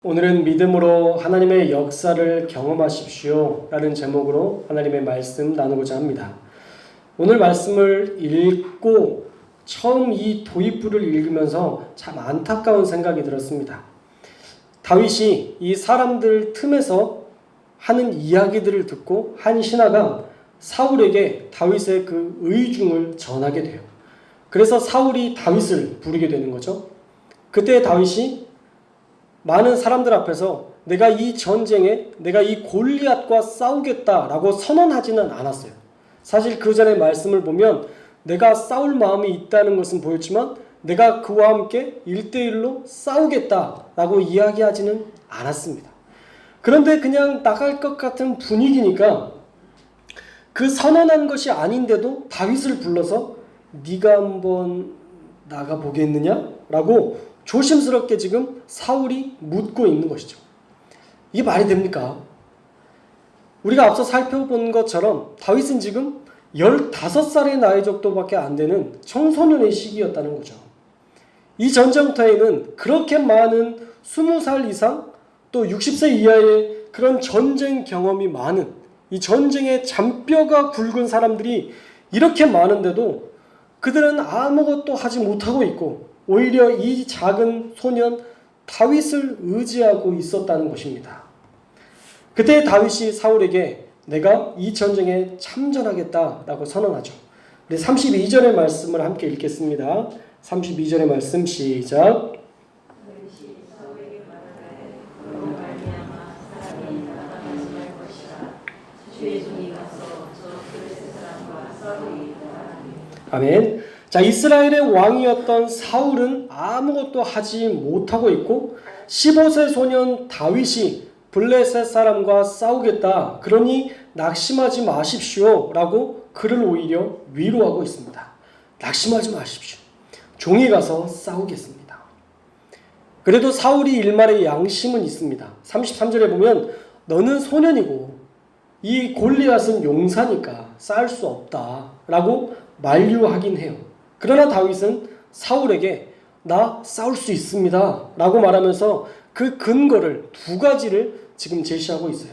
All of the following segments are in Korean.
오늘은 믿음으로 하나님의 역사를 경험하십시오 라는 제목으로 하나님의 말씀 나누고자 합니다. 오늘 말씀을 읽고 처음 이 도입부를 읽으면서 참 안타까운 생각이 들었습니다. 다윗이 이 사람들 틈에서 하는 이야기들을 듣고 한 신하가 사울에게 다윗의 그 의중을 전하게 돼요. 그래서 사울이 다윗을 부르게 되는 거죠. 그때 다윗이 많은 사람들 앞에서 내가 이 전쟁에 내가 이 골리앗과 싸우겠다라고 선언하지는 않았어요. 사실 그 전에 말씀을 보면 내가 싸울 마음이 있다는 것은 보였지만 내가 그와 함께 1대1로 싸우겠다라고 이야기하지는 않았습니다. 그런데 그냥 나갈 것 같은 분위기니까 그 선언한 것이 아닌데도 다윗을 불러서 네가 한번 나가보겠느냐? 라고 조심스럽게 지금 사울이 묻고 있는 것이죠. 이게 말이 됩니까? 우리가 앞서 살펴본 것처럼 다윗은 지금 15살의 나이 정도밖에 안 되는 청소년의 시기였다는 거죠. 이 전쟁터에는 그렇게 많은 20살 이상 또 60세 이하의 그런 전쟁 경험이 많은 이 전쟁의 잔뼈가 굵은 사람들이 이렇게 많은데도 그들은 아무것도 하지 못하고 있고 오히려 이 작은 소년 다윗을 의지하고 있었다는 것입니다. 그때 다윗이 사울에게 내가 이 전쟁에 참전하겠다라고 선언하죠. 우리 32절의 말씀을 함께 읽겠습니다. 32절의 말씀 시작. 아멘. 자, 이스라엘의 왕이었던 사울은 아무것도 하지 못하고 있고 15세 소년 다윗이 블레셋 사람과 싸우겠다. 그러니 낙심하지 마십시오 라고 그를 오히려 위로하고 있습니다. 낙심하지 마십시오. 종이 가서 싸우겠습니다. 그래도 사울이 일말의 양심은 있습니다. 33절에 보면 너는 소년이고 이 골리앗은 용사니까 싸울 수 없다 라고 만류하긴 해요. 그러나 다윗은 사울에게 나 싸울 수 있습니다 라고 말하면서 그 근거를 두 가지를 지금 제시하고 있어요.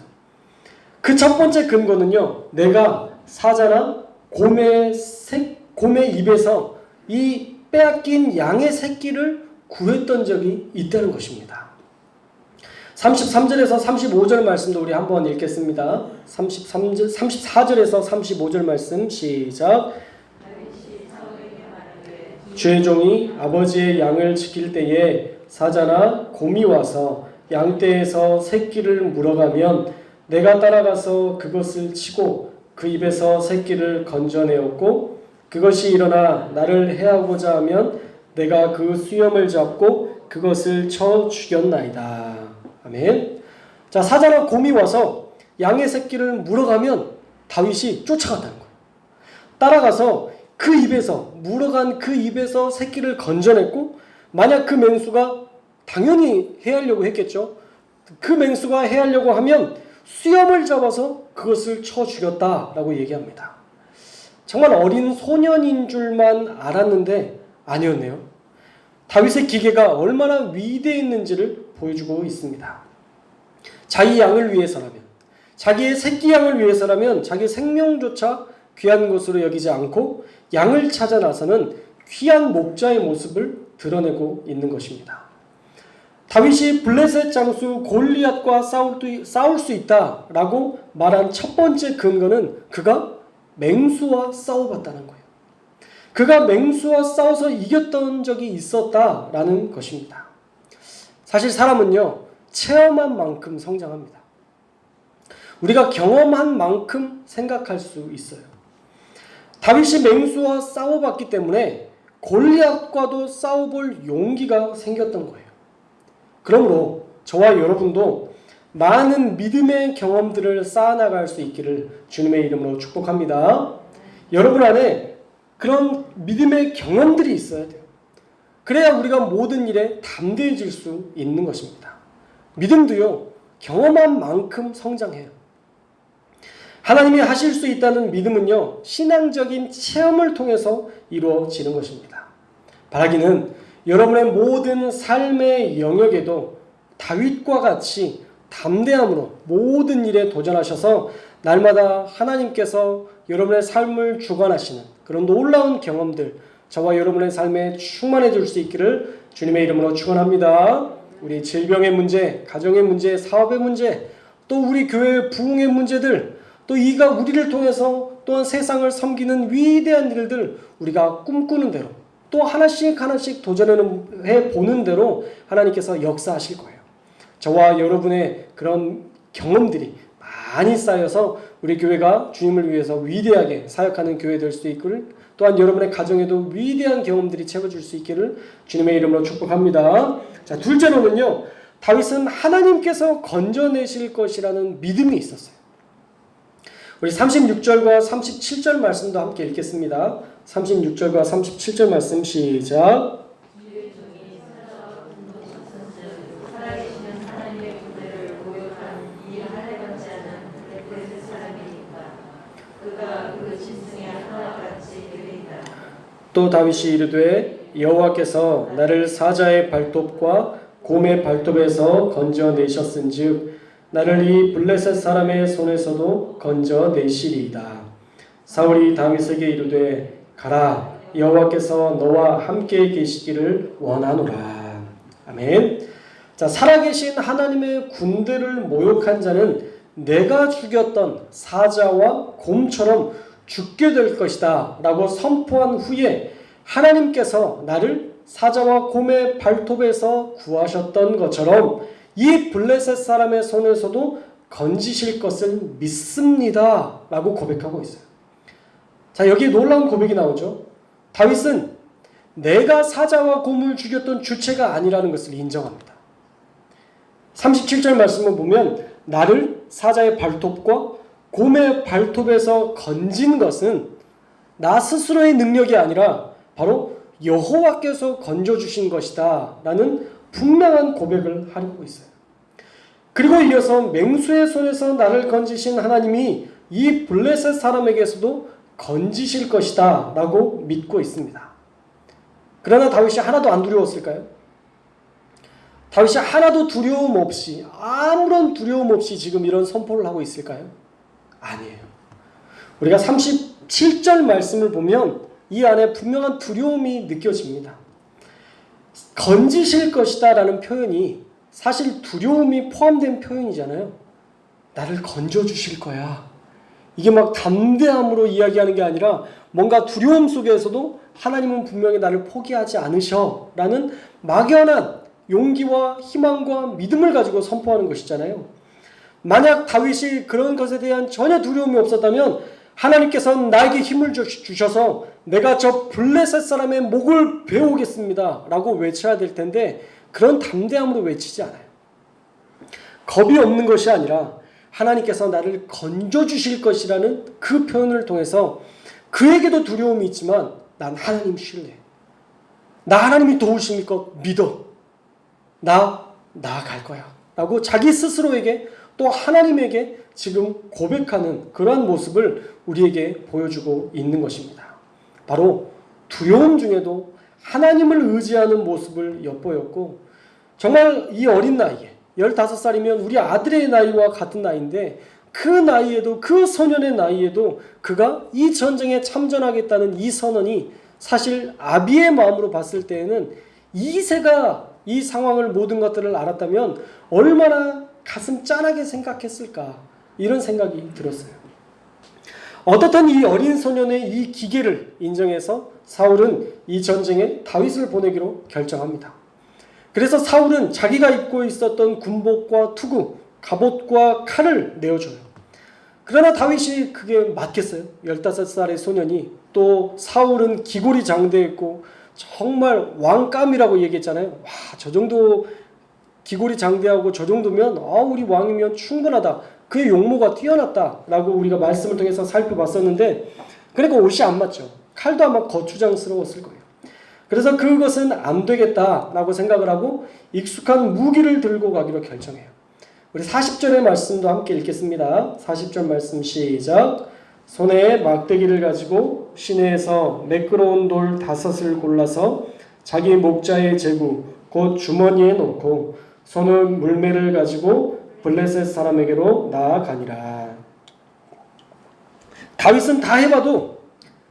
그 첫 번째 근거는요, 내가 사자나 곰의 입에서 이 빼앗긴 양의 새끼를 구했던 적이 있다는 것입니다. 33절에서 35절 말씀도 우리 한번 읽겠습니다. 34절에서 35절 말씀 시작. 주의 종이 아버지의 양을 지킬 때에 사자나 곰이 와서 양떼에서 새끼를 물어가면 내가 따라가서 그것을 치고 그 입에서 새끼를 건져내었고 그것이 일어나 나를 해하고자 하면 내가 그 수염을 잡고 그것을 쳐 죽였나이다. 아멘. 자, 사자나 곰이 와서 양의 새끼를 물어가면 다윗이 쫓아갔다는 거예요. 따라가서 그 입에서 물어간 그 입에서 새끼를 건져냈고 만약 그 맹수가 당연히 해하려고 했겠죠. 그 맹수가 해하려고 하면 수염을 잡아서 그것을 쳐 죽였다라고 얘기합니다. 정말 어린 소년인 줄만 알았는데 아니었네요. 다윗의 기계가 얼마나 위대했는지를 보여주고 있습니다. 자기 양을 위해서라면, 자기의 새끼 양을 위해서라면 자기 생명조차 귀한 것으로 여기지 않고 양을 찾아 나서는 귀한 목자의 모습을 드러내고 있는 것입니다. 다윗이 블레셋 장수 골리앗과 싸울 수 있다라고 말한 첫 번째 근거는 그가 맹수와 싸워봤다는 거예요. 그가 맹수와 싸워서 이겼던 적이 있었다라는 것입니다. 사실 사람은요, 체험한 만큼 성장합니다. 우리가 경험한 만큼 생각할 수 있어요. 다윗이 맹수와 싸워봤기 때문에 골리앗과도 싸워볼 용기가 생겼던 거예요. 그러므로 저와 여러분도 많은 믿음의 경험들을 쌓아나갈 수 있기를 주님의 이름으로 축복합니다. 여러분 안에 그런 믿음의 경험들이 있어야 돼요. 그래야 우리가 모든 일에 담대해질 수 있는 것입니다. 믿음도요, 경험한 만큼 성장해요. 하나님이 하실 수 있다는 믿음은요, 신앙적인 체험을 통해서 이루어지는 것입니다. 바라기는 여러분의 모든 삶의 영역에도 다윗과 같이 담대함으로 모든 일에 도전하셔서 날마다 하나님께서 여러분의 삶을 주관하시는 그런 놀라운 경험들, 저와 여러분의 삶에 충만해 줄 수 있기를 주님의 이름으로 축원합니다. 우리 질병의 문제, 가정의 문제, 사업의 문제, 또 우리 교회의 부흥의 문제들, 또 이가 우리를 통해서 또한 세상을 섬기는 위대한 일들, 우리가 꿈꾸는 대로 또 하나씩 하나씩 도전해 보는 대로 하나님께서 역사하실 거예요. 저와 여러분의 그런 경험들이 많이 쌓여서 우리 교회가 주님을 위해서 위대하게 사역하는 교회 될 수 있기를, 또한 여러분의 가정에도 위대한 경험들이 채워줄 수 있기를 주님의 이름으로 축복합니다. 자, 둘째로는요, 다윗은 하나님께서 건져내실 것이라는 믿음이 있었어요. 우리 36절과 37절 말씀도 함께 읽겠습니다. 36절과 37절 말씀 시작. 또 다윗이 이르되 여호와께서 나를 사자의 발톱과 곰의 발톱에서 건져내셨은즉 나를 이 블레셋 사람의 손에서도 건져내시리이다. 사울이 다윗에게 이르되 가라, 여호와께서 너와 함께 계시기를 원하노라. 아멘. 자, 살아계신 하나님의 군대를 모욕한 자는 내가 죽였던 사자와 곰처럼 죽게 될 것이다 라고 선포한 후에 하나님께서 나를 사자와 곰의 발톱에서 구하셨던 것처럼 이 블레셋 사람의 손에서도 건지실 것을 믿습니다 라고 고백하고 있어요. 자, 여기에 놀라운 고백이 나오죠. 다윗은 내가 사자와 곰을 죽였던 주체가 아니라는 것을 인정합니다. 37절 말씀을 보면 나를 사자의 발톱과 곰의 발톱에서 건진 것은 나 스스로의 능력이 아니라 바로 여호와께서 건져주신 것이다 라는 분명한 고백을 하고 있어요. 그리고 이어서 맹수의 손에서 나를 건지신 하나님이 이 블레셋 사람에게서도 건지실 것이다 라고 믿고 있습니다. 그러나 다윗이 하나도 안 두려웠을까요? 다윗이 하나도 두려움 없이, 아무런 두려움 없이 지금 이런 선포를 하고 있을까요? 아니에요. 우리가 37절 말씀을 보면 이 안에 분명한 두려움이 느껴집니다. 건지실 것이다 라는 표현이 사실 두려움이 포함된 표현이잖아요. 나를 건져주실 거야. 이게 막 담대함으로 이야기하는 게 아니라 뭔가 두려움 속에서도 하나님은 분명히 나를 포기하지 않으셔 라는 막연한 용기와 희망과 믿음을 가지고 선포하는 것이잖아요. 만약 다윗이 그런 것에 대한 전혀 두려움이 없었다면 하나님께서는 나에게 힘을 주셔서 내가 저 블레셋 사람의 목을 베어오겠습니다 라고 외쳐야 될 텐데 그런 담대함으로 외치지 않아요. 겁이 없는 것이 아니라 하나님께서 나를 건져주실 것이라는 그 표현을 통해서 그에게도 두려움이 있지만 난 하나님 신뢰해. 나 하나님이 도우실 것 믿어. 나 나아갈 거야 라고 자기 스스로에게 또 하나님에게 지금 고백하는 그러한 모습을 우리에게 보여주고 있는 것입니다. 바로 두려움 중에도 하나님을 의지하는 모습을 엿보였고, 정말 이 어린 나이에 15살이면 우리 아들의 나이와 같은 나이인데 그 나이에도, 그 소년의 나이에도 그가 이 전쟁에 참전하겠다는 이 선언이 사실 아비의 마음으로 봤을 때에는 이세가 이 상황을 모든 것들을 알았다면 얼마나 가슴 짠하게 생각했을까, 이런 생각이 들었어요. 어떻든 이 어린 소년의 이 기계를 인정해서 사울은 이 전쟁에 다윗을 보내기로 결정합니다. 그래서 사울은 자기가 입고 있었던 군복과 투구, 갑옷과 칼을 내어줘요. 그러나 다윗이 그게 맞겠어요? 15살의 소년이. 또 사울은 기골이 장대했고 정말 왕감이라고 얘기했잖아요. 와, 저 정도 기골이 장대하고 저 정도면 우리 왕이면 충분하다. 그의 용모가 뛰어났다라고 우리가 말씀을 통해서 살펴봤었는데, 그러니까 옷이 안 맞죠. 칼도 아마 거추장스러웠을 거예요. 그래서 그것은 안 되겠다라고 생각을 하고 익숙한 무기를 들고 가기로 결정해요. 우리 40절의 말씀도 함께 읽겠습니다. 40절 말씀 시작. 손에 막대기를 가지고 시내에서 매끄러운 돌 5을 골라서 자기 목자의 제구 곧 주머니에 넣고 손은 물매를 가지고 블레셋 사람에게로 나아가니라. 다윗은 다 해봐도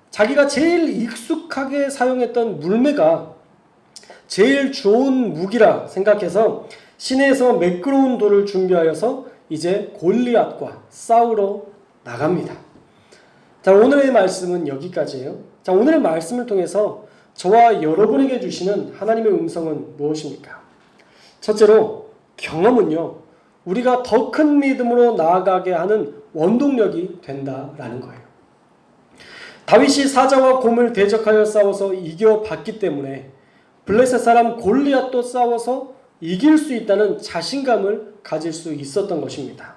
자기가 제일 익숙하게 사용했던 물매가 제일 좋은 무기라 생각해서 시내에서 매끄러운 돌을 준비하여서 이제 골리앗과 싸우러 나갑니다. 자, 오늘의 말씀은 여기까지예요. 자, 오늘의 말씀을 통해서 저와 여러분에게 주시는 하나님의 음성은 무엇입니까? 첫째로 경험은요, 우리가 더 큰 믿음으로 나아가게 하는 원동력이 된다라는 거예요. 다윗이 사자와 곰을 대적하여 싸워서 이겨봤기 때문에 블레셋 사람 골리앗도 싸워서 이길 수 있다는 자신감을 가질 수 있었던 것입니다.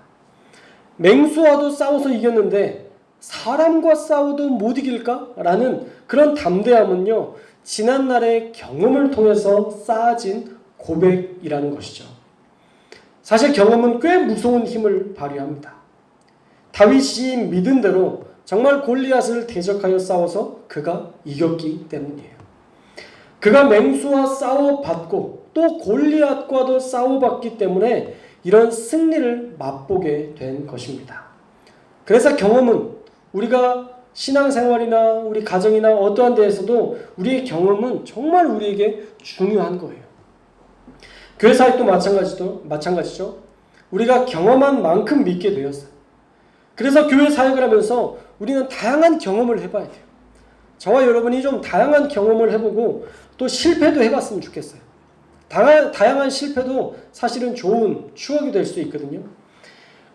맹수와도 싸워서 이겼는데 사람과 싸워도 못 이길까? 라는 그런 담대함은요, 지난날의 경험을 통해서 쌓아진 고백이라는 것이죠. 사실 경험은 꽤 무서운 힘을 발휘합니다. 다윗이 믿은 대로 정말 골리앗을 대적하여 싸워서 그가 이겼기 때문이에요. 그가 맹수와 싸워봤고 또 골리앗과도 싸워봤기 때문에 이런 승리를 맛보게 된 것입니다. 그래서 경험은 우리가 신앙생활이나 우리 가정이나 어떠한 데에서도 우리의 경험은 정말 우리에게 중요한 거예요. 교회 사역도 마찬가지죠. 우리가 경험한 만큼 믿게 되었어요. 그래서 교회 사역을 하면서 우리는 다양한 경험을 해봐야 돼요. 저와 여러분이 좀 다양한 경험을 해보고 또 실패도 해봤으면 좋겠어요. 다양한 실패도 사실은 좋은 추억이 될 수 있거든요.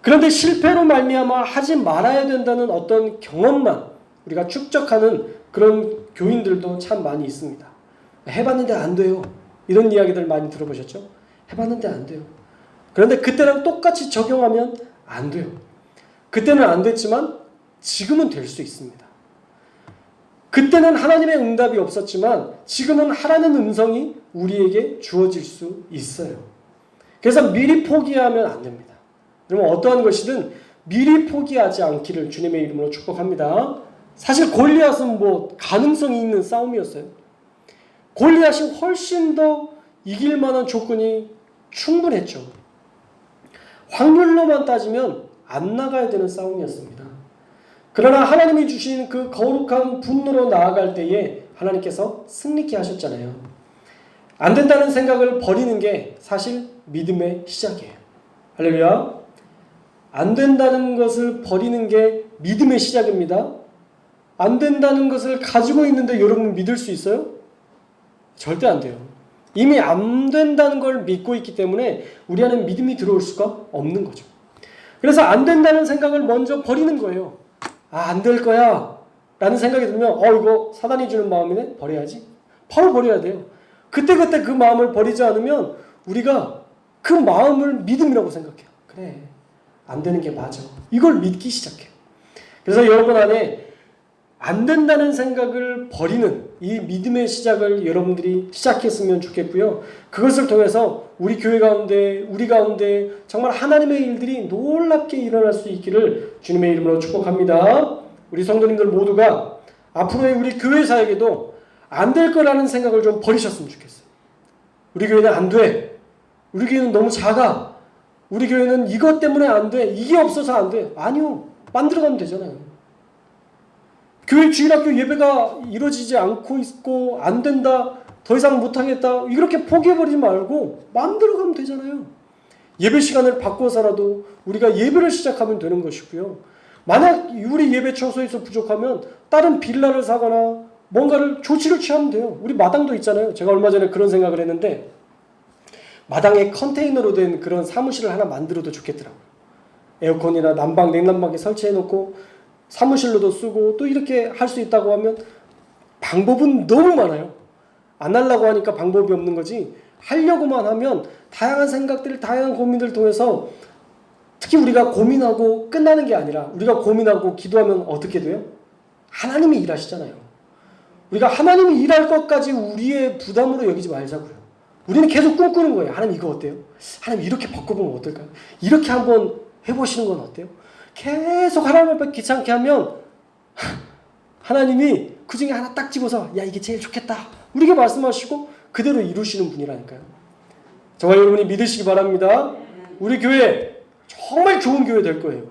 그런데 실패로 말미암아 하지 말아야 된다는 어떤 경험만 우리가 축적하는 그런 교인들도 참 많이 있습니다. 해봤는데 안 돼요. 이런 이야기들 많이 들어보셨죠? 해봤는데 안 돼요. 그런데 그때랑 똑같이 적용하면 안 돼요. 그때는 안 됐지만 지금은 될 수 있습니다. 그때는 하나님의 응답이 없었지만 지금은 하라는 음성이 우리에게 주어질 수 있어요. 그래서 미리 포기하면 안 됩니다. 여러분, 어떠한 것이든 미리 포기하지 않기를 주님의 이름으로 축복합니다. 사실 골리앗은 가능성이 있는 싸움이었어요. 골리앗이 훨씬 더 이길 만한 조건이 충분했죠. 확률로만 따지면 안 나가야 되는 싸움이었습니다. 그러나 하나님이 주신 그 거룩한 분노로 나아갈 때에 하나님께서 승리케 하셨잖아요. 안 된다는 생각을 버리는 게 사실 믿음의 시작이에요. 할렐루야. 안 된다는 것을 버리는 게 믿음의 시작입니다. 안 된다는 것을 가지고 있는데 여러분 믿을 수 있어요? 절대 안 돼요. 이미 안 된다는 걸 믿고 있기 때문에 우리 안에 믿음이 들어올 수가 없는 거죠. 그래서 안 된다는 생각을 먼저 버리는 거예요. 안 될 거야 라는 생각이 들면 이거 사단이 주는 마음이네? 버려야지. 바로 버려야 돼요. 그때그때 그 마음을 버리지 않으면 우리가 그 마음을 믿음이라고 생각해요. 그래, 안 되는 게 맞아. 이걸 믿기 시작해요. 그래서 여러분 안에 안 된다는 생각을 버리는 이 믿음의 시작을 여러분들이 시작했으면 좋겠고요. 그것을 통해서 우리 교회 가운데, 우리 가운데 정말 하나님의 일들이 놀랍게 일어날 수 있기를 주님의 이름으로 축복합니다. 우리 성도님들 모두가 앞으로의 우리 교회 사역에도 안 될 거라는 생각을 좀 버리셨으면 좋겠어요. 우리 교회는 안 돼. 우리 교회는 너무 작아. 우리 교회는 이것 때문에 안 돼. 이게 없어서 안 돼. 아니요. 만들어가면 되잖아요. 교회 주일학교 예배가 이루어지지 않고 있고 안 된다, 더 이상 못하겠다, 이렇게 포기해버리지 말고 만들어가면 되잖아요. 예배 시간을 바꿔서라도 우리가 예배를 시작하면 되는 것이고요. 만약 우리 예배 처소에서 부족하면 다른 빌라를 사거나 뭔가를 조치를 취하면 돼요. 우리 마당도 있잖아요. 제가 얼마 전에 그런 생각을 했는데 마당에 컨테이너로 된 그런 사무실을 하나 만들어도 좋겠더라고요. 에어컨이나 난방, 냉난방에 설치해놓고 사무실로도 쓰고 또 이렇게 할 수 있다고 하면 방법은 너무 많아요. 안 하려고 하니까 방법이 없는 거지, 하려고만 하면 다양한 생각들, 다양한 고민들을 통해서 특히 우리가 고민하고 끝나는 게 아니라 우리가 고민하고 기도하면 어떻게 돼요? 하나님이 일하시잖아요. 우리가 하나님이 일할 것까지 우리의 부담으로 여기지 말자고요. 우리는 계속 꿈꾸는 거예요. 하나님 이거 어때요? 하나님 이렇게 바꿔보면 어떨까요? 이렇게 한번 해보시는 건 어때요? 계속 하나님 앞에 귀찮게 하면 하나님이 그 중에 하나 딱 집어서 야 이게 제일 좋겠다 우리에게 말씀하시고 그대로 이루시는 분이라니까요. 저와 여러분이 믿으시기 바랍니다. 우리 교회 정말 좋은 교회 될 거예요.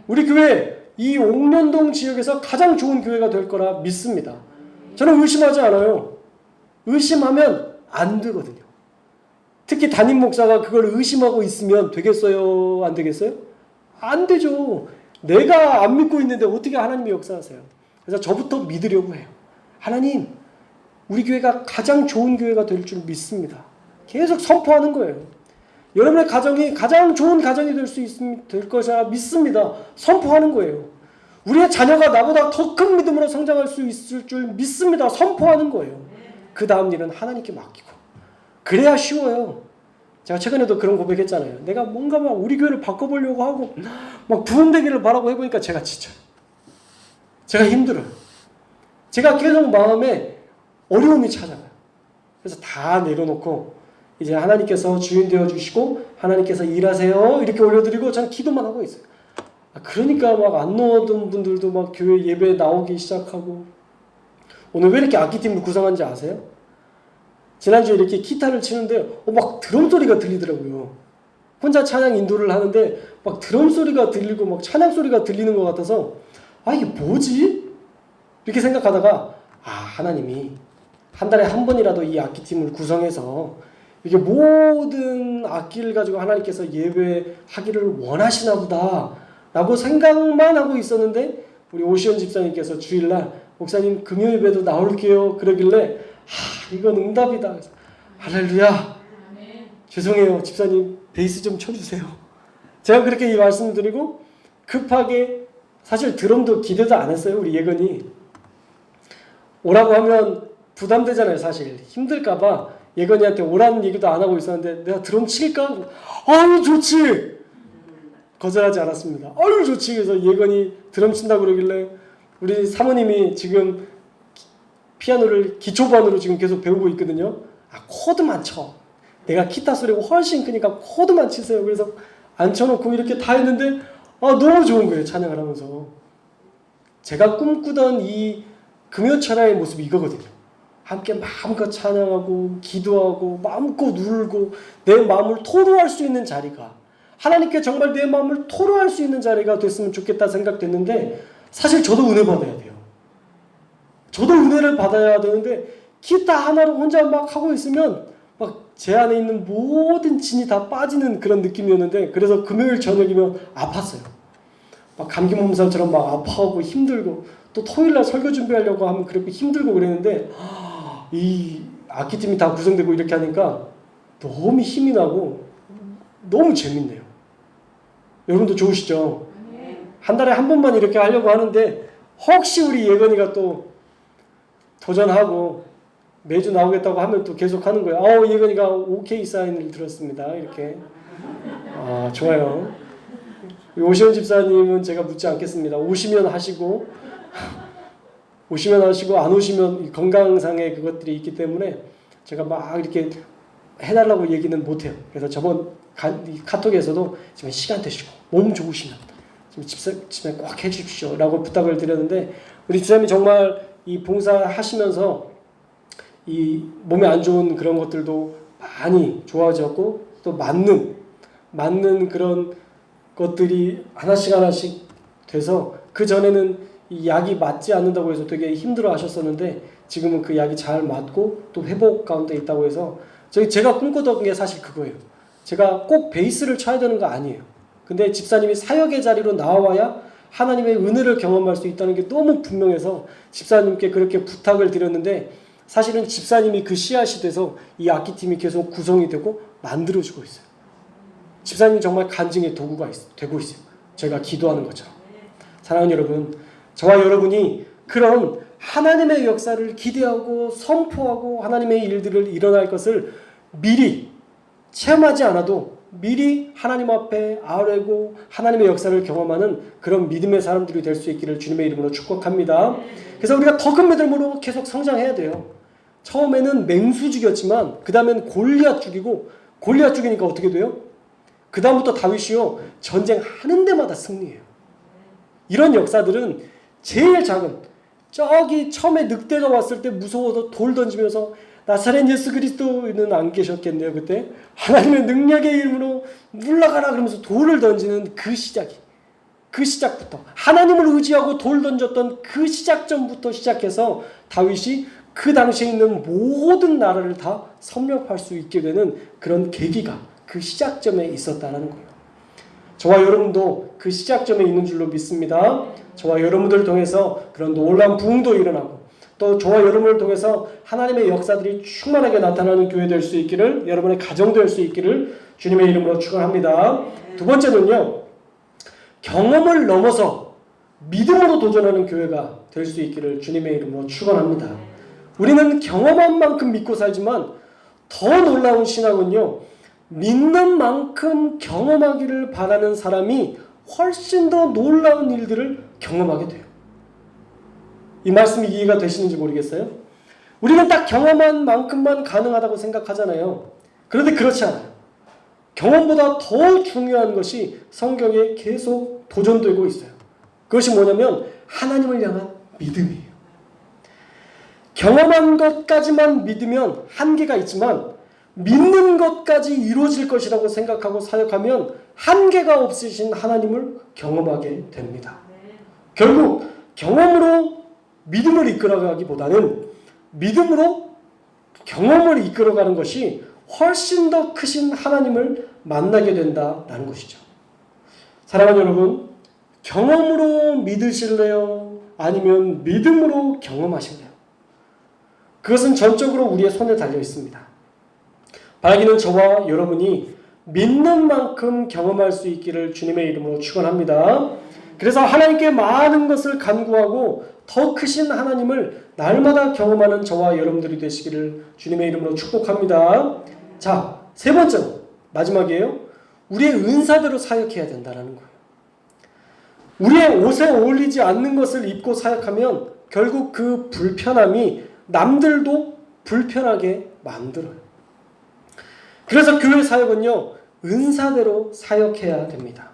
우리 교회 이 옥년동 지역에서 가장 좋은 교회가 될 거라 믿습니다. 저는 의심하지 않아요. 의심하면 안 되거든요. 특히 담임 목사가 그걸 의심하고 있으면 되겠어요? 안 되겠어요? 안 되죠. 내가 안 믿고 있는데 어떻게 하나님이 역사하세요? 그래서 저부터 믿으려고 해요. 하나님, 우리 교회가 가장 좋은 교회가 될 줄 믿습니다. 계속 선포하는 거예요. 여러분의 가정이 가장 좋은 가정이 될 것이라 믿습니다. 선포하는 거예요. 우리의 자녀가 나보다 더 큰 믿음으로 성장할 수 있을 줄 믿습니다. 선포하는 거예요. 그 다음 일은 하나님께 맡기고. 그래야 쉬워요. 제가 최근에도 그런 고백했잖아요. 내가 뭔가 막 우리 교회를 바꿔보려고 하고 막 부흥되기를 바라고 해보니까 제가 지쳐요. 제가 힘들어요. 제가 계속 마음에 어려움이 찾아와요. 그래서 다 내려놓고 이제 하나님께서 주인 되어주시고 하나님께서 일하세요 이렇게 올려드리고 저는 기도만 하고 있어요. 그러니까 막 안 나오던 분들도 막 교회 예배에 나오기 시작하고. 오늘 왜 이렇게 악기팀을 구성한지 아세요? 지난주에 이렇게 기타를 치는데 막 드럼 소리가 들리더라고요. 혼자 찬양 인도를 하는데 막 드럼 소리가 들리고 막 찬양 소리가 들리는 것 같아서 이게 뭐지? 이렇게 생각하다가 하나님이 한 달에 한 번이라도 이 악기팀을 구성해서 이게 모든 악기를 가지고 하나님께서 예배하기를 원하시나 보다 라고 생각만 하고 있었는데 우리 오시원 집사님께서 주일날 목사님 금요 예배도 나올게요 그러길래 이건 응답이다. 할렐루야. 죄송해요 집사님 베이스 좀 쳐주세요. 제가 그렇게 이 말씀을 드리고 급하게 사실 드럼도 기대도 안 했어요. 우리 예건이 오라고 하면 부담되잖아요. 사실 힘들까봐 예건이한테 오라는 얘기도 안 하고 있었는데 내가 드럼 칠까? 아유 좋지. 거절하지 않았습니다. 아유 좋지. 그래서 예건이 드럼 친다고 그러길래 우리 사모님이 지금 피아노를 기초반으로 지금 계속 배우고 있거든요. 코드만 쳐. 내가 기타 소리가 훨씬 크니까 코드만 치세요. 그래서 앉혀놓고 이렇게 다 했는데 너무 좋은 거예요. 찬양을 하면서. 제가 꿈꾸던 이 금요철야의 모습이 이거거든요. 함께 마음껏 찬양하고 기도하고 마음껏 울고 내 마음을 토로할 수 있는 자리가 하나님께 정말 내 마음을 토로할 수 있는 자리가 됐으면 좋겠다 생각됐는데 사실 저도 은혜 받아야 돼요. 저도 은혜를 받아야 되는데 기타 하나로 혼자 막 하고 있으면 막 제 안에 있는 모든 진이 다 빠지는 그런 느낌이었는데 그래서 금요일 저녁이면 아팠어요. 막 감기 몸살처럼 막 아파하고 힘들고 또 토요일날 설교 준비하려고 하면 그렇게 힘들고 그랬는데 이 악기팀이 다 구성되고 이렇게 하니까 너무 힘이 나고 너무 재밌네요. 여러분도 좋으시죠? 한 달에 한 번만 이렇게 하려고 하는데 혹시 우리 예건이가 또 도전하고 매주 나오겠다고 하면 또 계속 하는 거예요. 예건이가 OK 사인을 들었습니다. 이렇게. 좋아요. 오시원 집사님은 제가 묻지 않겠습니다. 오시면 하시고 안 오시면 건강상의 그것들이 있기 때문에 제가 막 이렇게 해달라고 얘기는 못해요. 그래서 저번 카톡에서도 지금 시간 되시고 몸 좋으시면 지금 집사님 꼭 해주십시오 라고 부탁을 드렸는데 우리 집사님이 정말 이 봉사하시면서 이 몸에 안 좋은 그런 것들도 많이 좋아졌고 또 맞는 그런 것들이 하나씩 돼서 그 전에는 이 약이 맞지 않는다고 해서 되게 힘들어 하셨었는데 지금은 그 약이 잘 맞고 또 회복 가운데 있다고 해서 제가 꿈꾸던 게 사실 그거예요. 제가 꼭 베이스를 쳐야 되는 거 아니에요. 근데 집사님이 사역의 자리로 나와야 하나님의 은혜를 경험할 수 있다는 게 너무 분명해서 집사님께 그렇게 부탁을 드렸는데 사실은 집사님이 그 씨앗이 돼서 이 악기팀이 계속 구성이 되고 만들어지고 있어요. 집사님이 정말 간증의 도구가 되고 있어요. 저희가 기도하는 것처럼. 사랑하는 여러분, 저와 여러분이 그런 하나님의 역사를 기대하고 선포하고 하나님의 일들을 일어날 것을 미리 체험하지 않아도 미리 하나님 앞에 아뢰고 하나님의 역사를 경험하는 그런 믿음의 사람들이 될 수 있기를 주님의 이름으로 축복합니다. 그래서 우리가 더 큰 믿음으로 계속 성장해야 돼요. 처음에는 맹수 죽였지만 그 다음엔 골리앗 죽이고 골리앗 죽이니까 어떻게 돼요? 그 다음부터 다윗이요 전쟁하는 데마다 승리해요. 이런 역사들은 제일 작은 저기 처음에 늑대가 왔을 때 무서워서 돌 던지면서 나사렛 예수 그리스도는 안 계셨겠네요. 그때 하나님의 능력의 이름으로 물러가라 그러면서 돌을 던지는 그 시작부터 하나님을 의지하고 돌 던졌던 그 시작점부터 시작해서 다윗이 그 당시에 있는 모든 나라를 다 섭렵할 수 있게 되는 그런 계기가 그 시작점에 있었다는 거예요. 저와 여러분도 그 시작점에 있는 줄로 믿습니다. 저와 여러분들을 통해서 그런 놀라운 부흥도 일어나고 또 저와 여러분을 통해서 하나님의 역사들이 충만하게 나타나는 교회 될 수 있기를, 여러분의 가정 될 수 있기를 주님의 이름으로 축원합니다. 두 번째는요, 경험을 넘어서 믿음으로 도전하는 교회가 될 수 있기를 주님의 이름으로 축원합니다. 우리는 경험한 만큼 믿고 살지만 더 놀라운 신앙은요, 믿는 만큼 경험하기를 바라는 사람이 훨씬 더 놀라운 일들을 경험하게 돼요. 이 말씀이 이해가 되시는지 모르겠어요? 우리는 딱 경험한 만큼만 가능하다고 생각하잖아요. 그런데 그렇지 않아요. 경험보다 더 중요한 것이 성경에 계속 도전되고 있어요. 그것이 뭐냐면 하나님을 향한 믿음이에요. 경험한 것까지만 믿으면 한계가 있지만 믿는 것까지 이루어질 것이라고 생각하고 사역하면 한계가 없으신 하나님을 경험하게 됩니다. 결국 경험으로 믿음을 이끌어가기보다는 믿음으로 경험을 이끌어가는 것이 훨씬 더 크신 하나님을 만나게 된다는 것이죠. 사랑하는 여러분, 경험으로 믿으실래요? 아니면 믿음으로 경험하실래요? 그것은 전적으로 우리의 손에 달려 있습니다. 바라기는 저와 여러분이 믿는 만큼 경험할 수 있기를 주님의 이름으로 축원합니다. 그래서 하나님께 많은 것을 간구하고 더 크신 하나님을 날마다 경험하는 저와 여러분들이 되시기를 주님의 이름으로 축복합니다. 자, 세 번째로 마지막이에요. 우리의 은사대로 사역해야 된다는 거예요. 우리의 옷에 어울리지 않는 것을 입고 사역하면 결국 그 불편함이 남들도 불편하게 만들어요. 그래서 교회 사역은요, 은사대로 사역해야 됩니다.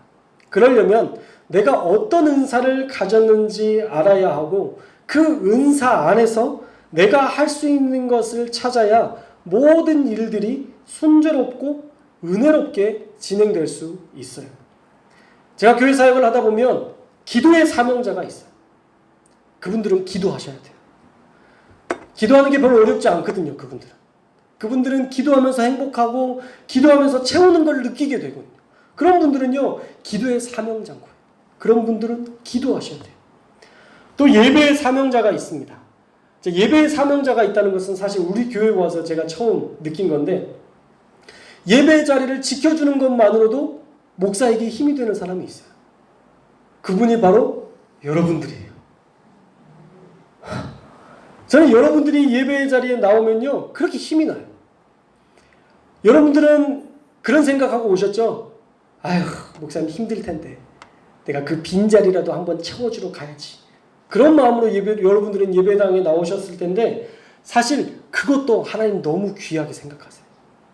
그러려면 내가 어떤 은사를 가졌는지 알아야 하고 그 은사 안에서 내가 할 수 있는 것을 찾아야 모든 일들이 순조롭고 은혜롭게 진행될 수 있어요. 제가 교회 사역을 하다 보면 기도의 사명자가 있어요. 그분들은 기도하셔야 돼요. 기도하는 게 별로 어렵지 않거든요. 그분들은 기도하면서 행복하고 기도하면서 채우는 걸 느끼게 되거든요. 그런 분들은요, 기도의 사명자인 거예요. 그런 분들은 기도하셔야 돼요. 또 예배의 사명자가 있습니다. 예배의 사명자가 있다는 것은 사실 우리 교회에 와서 제가 처음 느낀 건데, 예배의 자리를 지켜주는 것만으로도 목사에게 힘이 되는 사람이 있어요. 그분이 바로 여러분들이에요. 저는 여러분들이 예배의 자리에 나오면요, 그렇게 힘이 나요. 여러분들은 그런 생각하고 오셨죠? 아휴, 목사님 힘들 텐데 내가 그 빈자리라도 한번 채워주러 가야지. 그런 마음으로 여러분들은 예배당에 나오셨을 텐데 사실 그것도 하나님 너무 귀하게 생각하세요.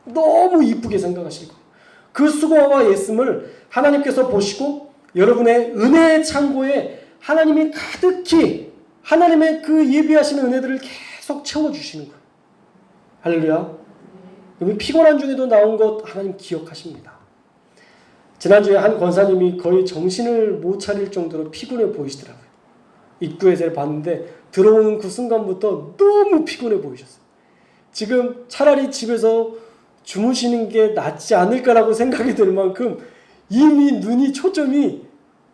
너무 이쁘게 생각하실 거예요. 그 수고와 애씀을 하나님께서 보시고 여러분의 은혜의 창고에 하나님이 가득히 하나님의 그 예비하시는 은혜들을 계속 채워주시는 거예요. 할렐루야. 여러분 피곤한 중에도 나온 것 하나님 기억하십니다. 지난주에 한 권사님이 거의 정신을 못 차릴 정도로 피곤해 보이시더라고요. 입구에서 봤는데 들어오는 그 순간부터 너무 피곤해 보이셨어요. 지금 차라리 집에서 주무시는 게 낫지 않을까라고 생각이 들 만큼 이미 눈이 초점이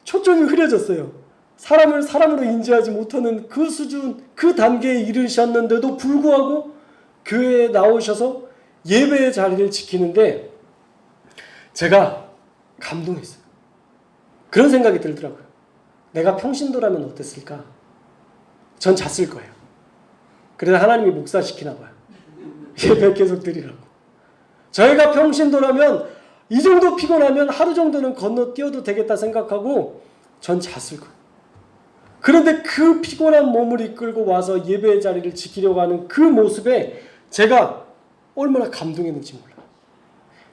흐려졌어요. 사람을 사람으로 인지하지 못하는 그 수준, 그 단계에 이르셨는데도 불구하고 교회에 나오셔서 예배의 자리를 지키는데 제가 감동했어요. 그런 생각이 들더라고요. 내가 평신도라면 어땠을까? 전 잤을 거예요. 그래서 하나님이 목사시키나 봐요. 예배 계속 드리라고. 저희가 평신도라면 이 정도 피곤하면 하루 정도는 건너뛰어도 되겠다 생각하고 전 잤을 거예요. 그런데 그 피곤한 몸을 이끌고 와서 예배의 자리를 지키려고 하는 그 모습에 제가 얼마나 감동했는지 몰라요.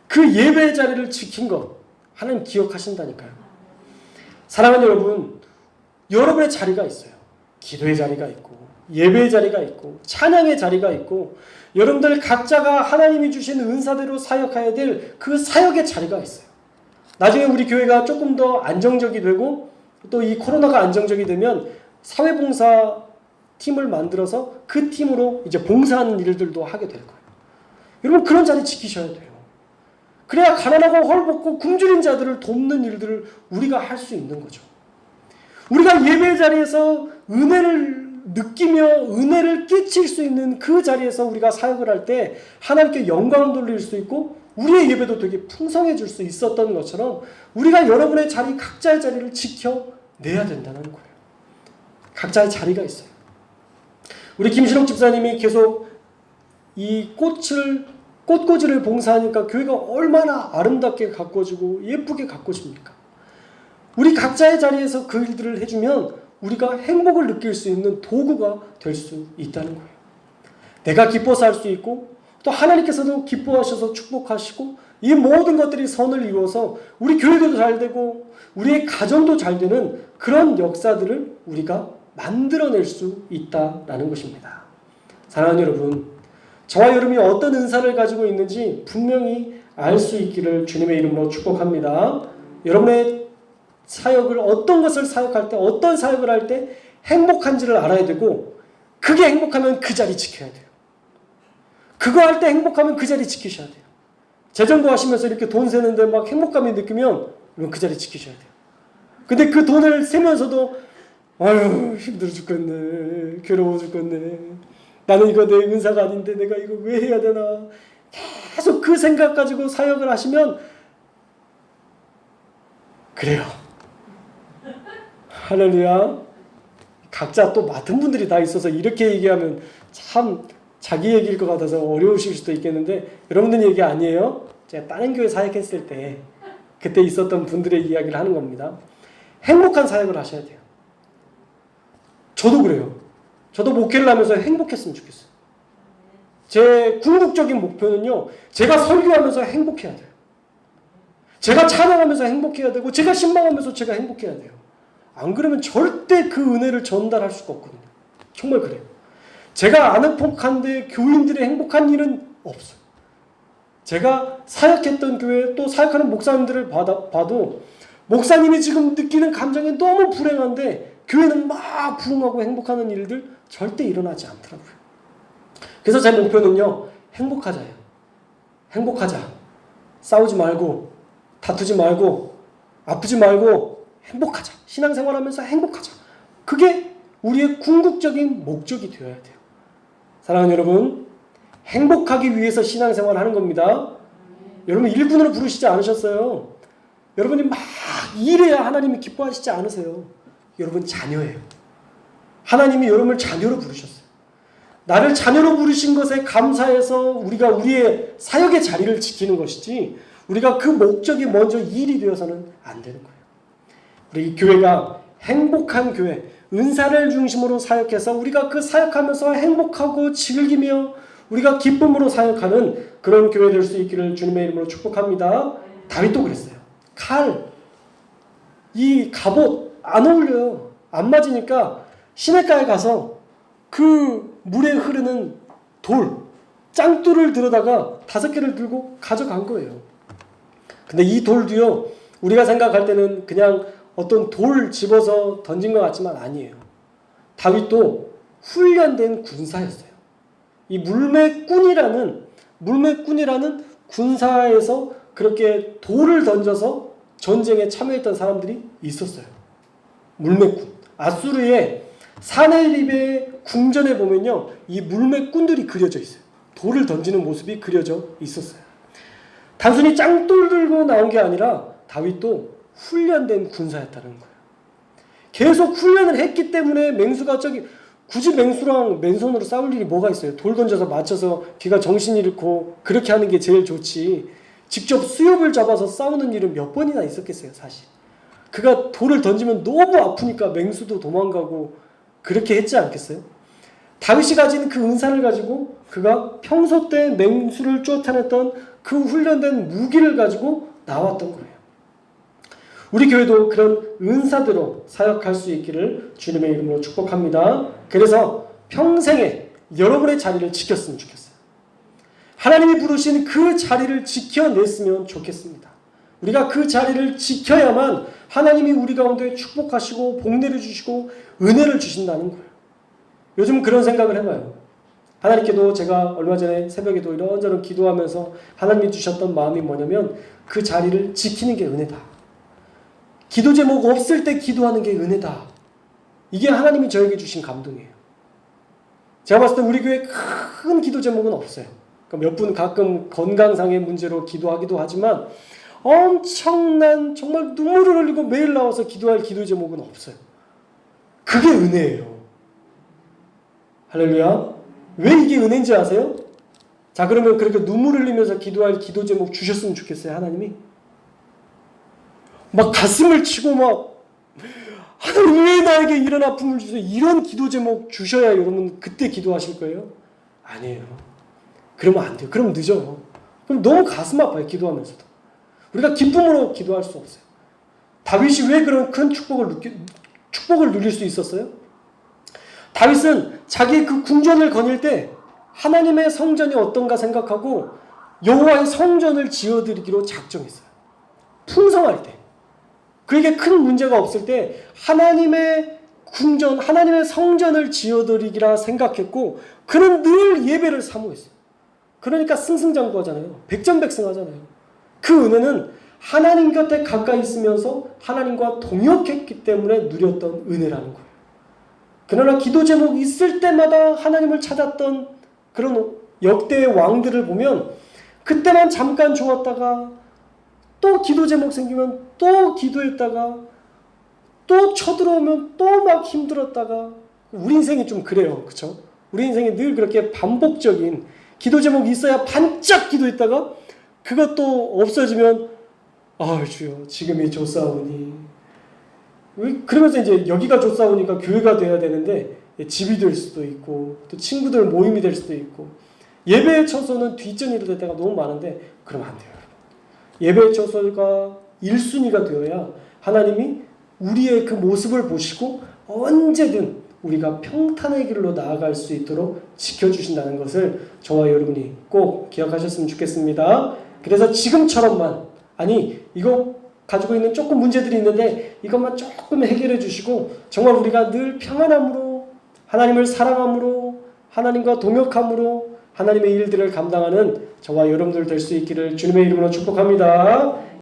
그 예배의 자리를 지킨 것 하나님 기억하신다니까요. 사랑하는 여러분, 여러분의 자리가 있어요. 기도의 자리가 있고 예배의 자리가 있고 찬양의 자리가 있고 여러분들 각자가 하나님이 주신 은사대로 사역해야 될 그 사역의 자리가 있어요. 나중에 우리 교회가 조금 더 안정적이 되고 또 이 코로나가 안정적이 되면 사회봉사 팀을 만들어서 그 팀으로 이제 봉사하는 일들도 하게 될 거예요. 여러분 그런 자리 지키셔야 돼요. 그래야 가난하고 헐벗고 굶주린 자들을 돕는 일들을 우리가 할 수 있는 거죠. 우리가 예배 자리에서 은혜를 느끼며 은혜를 끼칠 수 있는 그 자리에서 우리가 사역을 할 때 하나님께 영광을 돌릴 수 있고 우리의 예배도 되게 풍성해질 수 있었던 것처럼 우리가 여러분의 자리, 각자의 자리를 지켜내야 된다는 거예요. 각자의 자리가 있어요. 우리 김신옥 집사님이 계속 이 꽃꽂이를 봉사하니까 교회가 얼마나 아름답게 가꿔지고 예쁘게 가꿔집니까? 우리 각자의 자리에서 그 일들을 해주면 우리가 행복을 느낄 수 있는 도구가 될 수 있다는 거예요. 내가 기뻐서 할 수 있고 또 하나님께서도 기뻐하셔서 축복하시고 이 모든 것들이 선을 이루어서 우리 교회도 잘 되고 우리의 가정도 잘 되는 그런 역사들을 우리가 만들어낼 수 있다라는 것입니다. 사랑하는 여러분, 저와 여러분이 어떤 은사를 가지고 있는지 분명히 알 수 있기를 주님의 이름으로 축복합니다. 여러분의 사역을 어떤 것을 사역할 때 어떤 사역을 할 때 행복한지를 알아야 되고 그게 행복하면 그 자리 지켜야 돼요. 그거 할 때 행복하면 그 자리 지키셔야 돼요. 재정부 하시면서 이렇게 돈 세는데 막 행복감이 느끼면 그 자리 지키셔야 돼요. 근데 그 돈을 세면서도 아유 힘들어 죽겠네, 괴로워 죽겠네, 나는 이거 내 은사가 아닌데 내가 이거 왜 해야 되나, 계속 그 생각 가지고 사역을 하시면 그래요. 할렐루야. 각자 또 맡은 분들이 다 있어서 이렇게 얘기하면 참 자기 얘기일 것 같아서 어려우실 수도 있겠는데 여러분들 얘기 아니에요. 제가 다른 교회 사역했을 때 그때 있었던 분들의 이야기를 하는 겁니다. 행복한 사역을 하셔야 돼요. 저도 그래요. 저도 목회를 하면서 행복했으면 좋겠어요. 제 궁극적인 목표는요, 제가 설교하면서 행복해야 돼요. 제가 찬양하면서 행복해야 되고 제가 신방하면서 제가 행복해야 돼요. 안 그러면 절대 그 은혜를 전달할 수가 없거든요. 정말 그래요. 제가 안 행복한데 교인들의 행복한 일은 없어요. 제가 사역했던 교회 또 사역하는 목사님들을 봐도 목사님이 지금 느끼는 감정이 너무 불행한데 교회는 막 부흥하고 행복하는 일들 절대 일어나지 않더라고요. 그래서 제 목표는요, 행복하자예요. 행복하자. 싸우지 말고 다투지 말고 아프지 말고 행복하자. 신앙생활하면서 행복하자. 그게 우리의 궁극적인 목적이 되어야 돼요. 사랑하는 여러분, 행복하기 위해서 신앙생활을 하는 겁니다. 여러분 일꾼으로 부르시지 않으셨어요. 여러분이 막 일해야 하나님이 기뻐하시지 않으세요. 여러분 자녀예요. 하나님이 여러분을 자녀로 부르셨어요. 나를 자녀로 부르신 것에 감사해서 우리가 우리의 사역의 자리를 지키는 것이지 우리가 그 목적이 먼저 일이 되어서는 안 되는 거예요. 우리 교회가 행복한 교회, 은사를 중심으로 사역해서 우리가 그 사역하면서 행복하고 즐기며 우리가 기쁨으로 사역하는 그런 교회 될 수 있기를 주님의 이름으로 축복합니다. 다윗도 그랬어요. 칼, 이 갑옷 안 어울려요. 안 맞으니까 시냇가에 가서 그 물에 흐르는 돌, 짱돌을 들어다가 5개를 들고 가져간 거예요. 근데 이 돌도요, 우리가 생각할 때는 그냥 어떤 돌 집어서 던진 것 같지만 아니에요. 다윗도 훈련된 군사였어요. 이 물매꾼이라는 군사에서 그렇게 돌을 던져서 전쟁에 참여했던 사람들이 있었어요. 물매꾼. 아수르의 사네립의 궁전에 보면요, 이 물매꾼들이 그려져 있어요. 돌을 던지는 모습이 그려져 있었어요. 단순히 짱돌 들고 나온 게 아니라 다윗도 훈련된 군사였다는 거예요. 계속 훈련을 했기 때문에 맹수가 굳이 맹수랑 맨손으로 싸울 일이 뭐가 있어요. 돌 던져서 맞춰서 걔가 정신 잃고 그렇게 하는 게 제일 좋지. 직접 수엽을 잡아서 싸우는 일은 몇 번이나 있었겠어요, 사실. 그가 돌을 던지면 너무 아프니까 맹수도 도망가고 그렇게 했지 않겠어요? 다윗이 가진 그 은사를 가지고 그가 평소 때 맹수를 쫓아냈던 그 훈련된 무기를 가지고 나왔던 거예요. 우리 교회도 그런 은사대로 사역할 수 있기를 주님의 이름으로 축복합니다. 그래서 평생에 여러분의 자리를 지켰으면 좋겠어요. 하나님이 부르신 그 자리를 지켜냈으면 좋겠습니다. 우리가 그 자리를 지켜야만 하나님이 우리 가운데 축복하시고 복내를 주시고 은혜를 주신다는 거예요. 요즘 그런 생각을 해봐요. 하나님께도 제가 얼마 전에 새벽에도 이런저런 기도하면서 하나님이 주셨던 마음이 뭐냐면 그 자리를 지키는 게 은혜다. 기도 제목 없을 때 기도하는 게 은혜다. 이게 하나님이 저에게 주신 감동이에요. 제가 봤을 때 우리 교회에 큰 기도 제목은 없어요. 그러니까 몇 분 가끔 건강상의 문제로 기도하기도 하지만 엄청난 정말 눈물을 흘리고 매일 나와서 기도할 기도 제목은 없어요. 그게 은혜예요. 할렐루야. 왜 이게 은혜인지 아세요? 자, 그러면 그렇게 눈물 흘리면서 기도할 기도 제목 주셨으면 좋겠어요, 하나님이. 막 가슴을 치고 막 하나님 왜 나에게 이런 아픔을 주세요? 이런 기도 제목 주셔야 여러분 그때 기도하실 거예요? 아니에요. 그러면 안 돼요. 그럼 늦어요. 그럼 너무 가슴 아파요, 기도하면서도. 우리가 기쁨으로 기도할 수 없어요. 다윗이 왜 그런 큰 축복을 누릴 수 있었어요? 다윗은 자기의 그 궁전을 거닐 때 하나님의 성전이 어떤가 생각하고 여호와의 성전을 지어드리기로 작정했어요. 풍성할 때. 그에게 큰 문제가 없을 때 하나님의 궁전, 하나님의 성전을 지어드리기라 생각했고 그는 늘 예배를 사모했어요. 그러니까 승승장구하잖아요. 백전백승하잖아요. 그 은혜는 하나님 곁에 가까이 있으면서 하나님과 동역했기 때문에 누렸던 은혜라는 거예요. 그러나 기도 제목이 있을 때마다 하나님을 찾았던 그런 역대의 왕들을 보면 그때만 잠깐 좋았다가 또 기도 제목 생기면 또 기도했다가 또 쳐들어오면 또 막 힘들었다가 우리 인생이 좀 그래요. 그렇죠? 우리 인생이 늘 그렇게 반복적인 기도 제목이 있어야 반짝 기도했다가 그것도 없어지면 주여 지금이 좋사오니 그러면서 이제 여기가 좋사오니까 교회가 돼야 되는데 집이 될 수도 있고 또 친구들 모임이 될 수도 있고 예배에 쳐서는 뒷전이로 될 때가 너무 많은데 그러면 안 돼요. 예배에 쳐서가 1순위가 되어야 하나님이 우리의 그 모습을 보시고 언제든 우리가 평탄의 길로 나아갈 수 있도록 지켜주신다는 것을 저와 여러분이 꼭 기억하셨으면 좋겠습니다. 그래서 지금처럼만 이거 가지고 있는 조금 문제들이 있는데 이것만 조금 해결해 주시고 정말 우리가 늘 평안함으로 하나님을 사랑함으로 하나님과 동역함으로 하나님의 일들을 감당하는 저와 여러분들 될 수 있기를 주님의 이름으로 축복합니다.